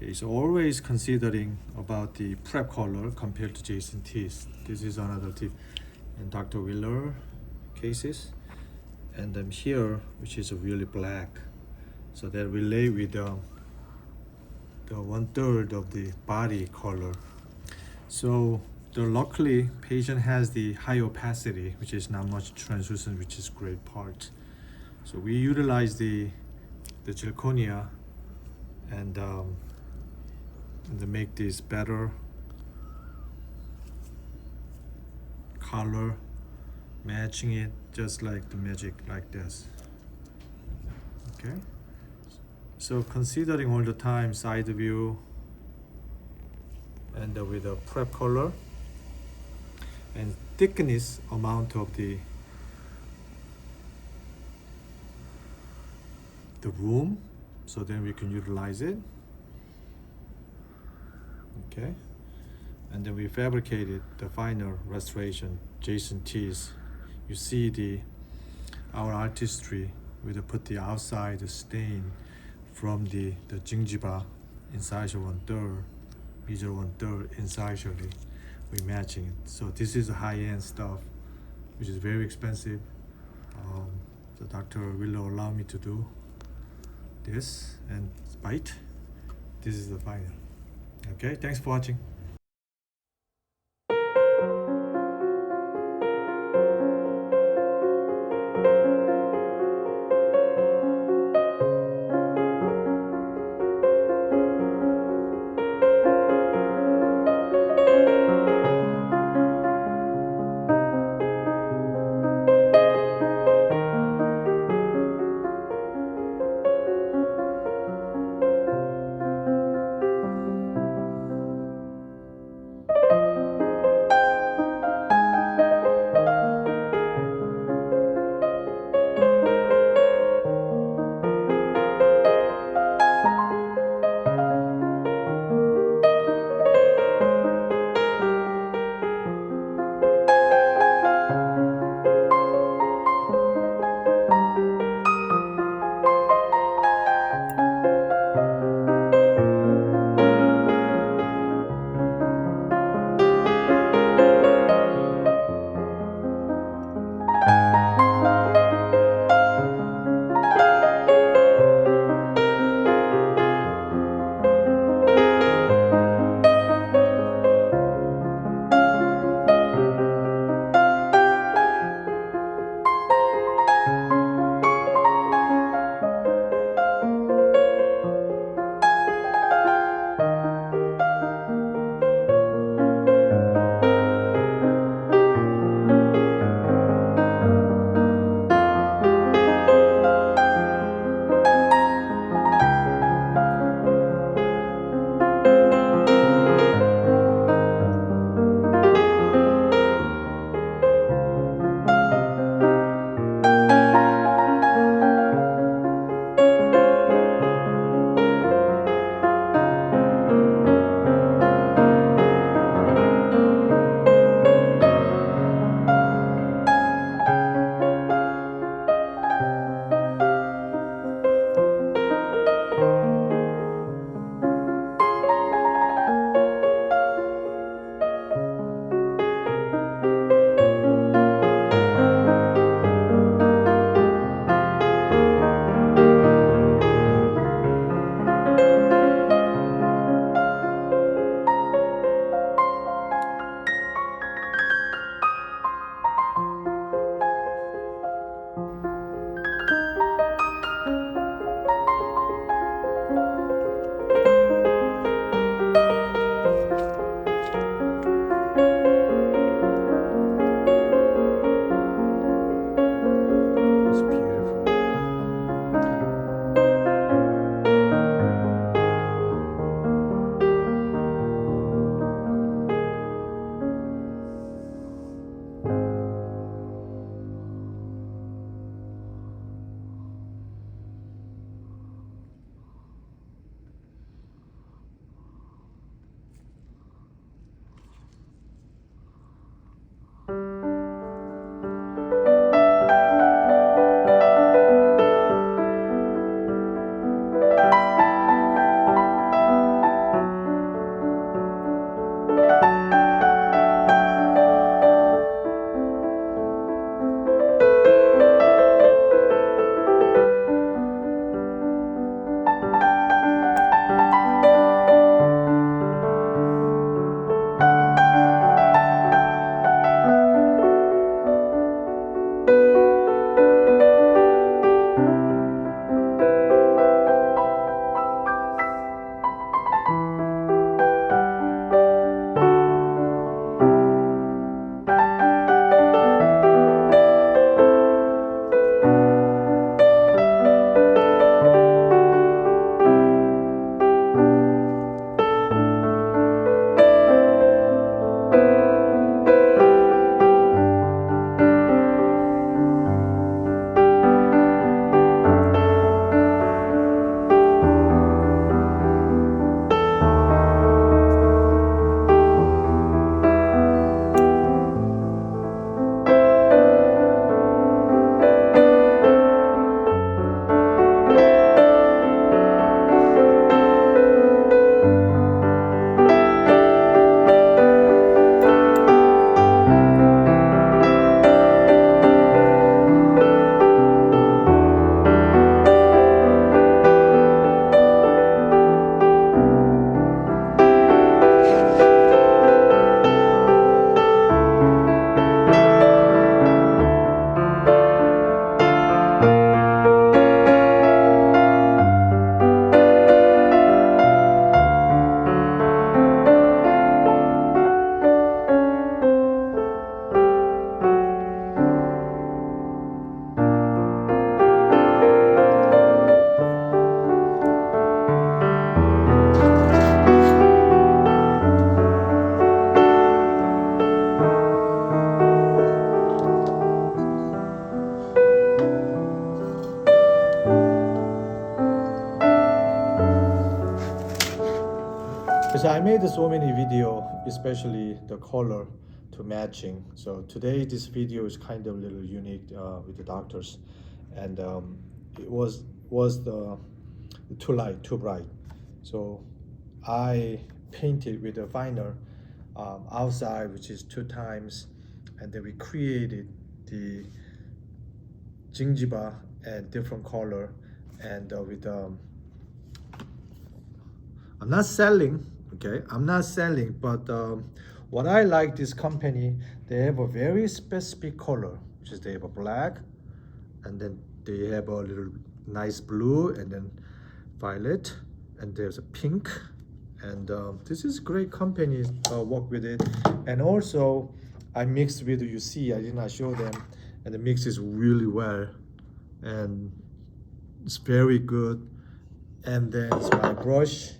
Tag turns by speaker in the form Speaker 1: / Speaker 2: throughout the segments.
Speaker 1: Okay, so always considering about the prep color compared to Jason T's. This is another tip in Dr. Wheeler cases. And then here, which is really black. So that relate with the 1/3 of the body color. So luckily patient has the high opacity, which is not much translucent, which is great part. So we utilize the zirconia and to make this better color, matching it just like the magic like this. Okay, so considering all the time side view and with a prep color and thickness amount of the room, so then we can utilize it. Okay, and then we fabricated the final restoration Jason T's. You see our artistry. We put the outside stain from the gingiva inside 1/3, major 1/3 incisally. We're matching it. So this is a high-end stuff, which is very expensive. So Dr. Willow allowed me to do this and bite. This is the final. Okay, thanks for watching. So I made so many video, especially the color to matching. So today this video is kind of a little unique with the doctors, and it was the too light, too bright. So I painted with a finer outside, which is 2 times, and then we created the gingiva and different color, and with I'm not selling, okay? I'm not selling, but what I like this company, they have a very specific color, which is they have a black, and then they have a little nice blue, and then violet, and there's a pink, and this is great company. Work with it, and also I mixed with, you see, I did not show them, and the mix is really well, and it's very good. And then it's my brush.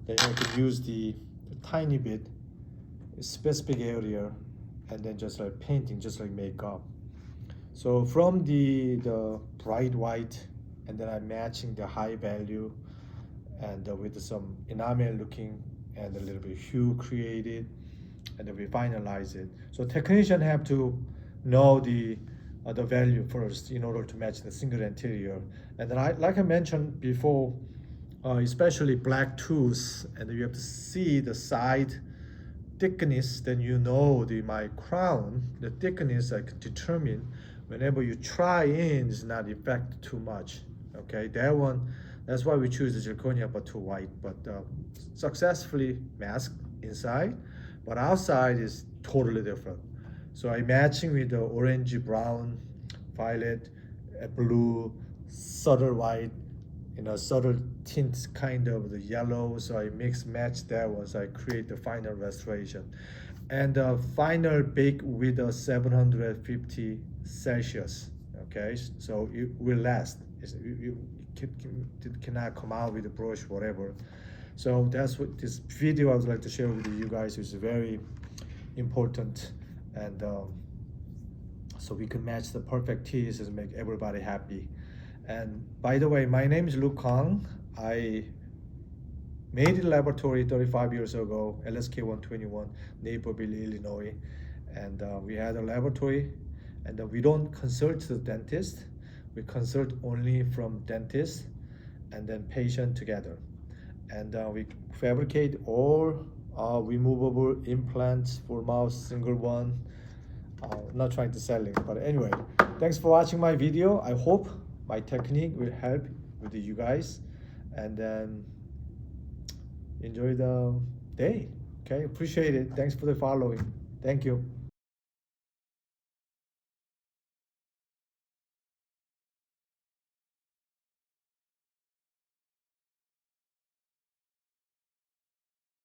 Speaker 1: Then I can use the tiny bit, specific area, and then just like painting, just like makeup. So from the bright white, and then I'm matching the high value, and with some enamel looking, and a little bit hue created, and then we finalize it. So technician have to know the value first in order to match the single anterior. And then like I mentioned before, especially black tooth, and you have to see the side thickness, then you know my crown, the thickness I can determine whenever you try in is not affect too much. Okay, that one, that's why we choose the zirconia but too white, but successfully masked inside, but outside is totally different. So I'm matching with the orange, brown, violet, blue, subtle white, subtle tints, kind of the yellow. So I mix match that one. So I create the final restoration, and the final bake with a 750 Celsius. Okay, so it will last. It cannot come out with the brush, whatever. So that's what this video I would like to share with you guys is very important, and so we can match the perfect teeth and make everybody happy. And by the way, my name is Kahng. I made a laboratory 35 years ago, LSK 121, Naperville, Illinois. And we had a laboratory, and we don't consult the dentist. We consult only from dentist and then patient together. And we fabricate all removable implants for mouth, single one. Not trying to sell it, but anyway, thanks for watching my video. I hope my technique will help with you guys, and then enjoy the day. Okay, appreciate it. Thanks for the following. Thank you.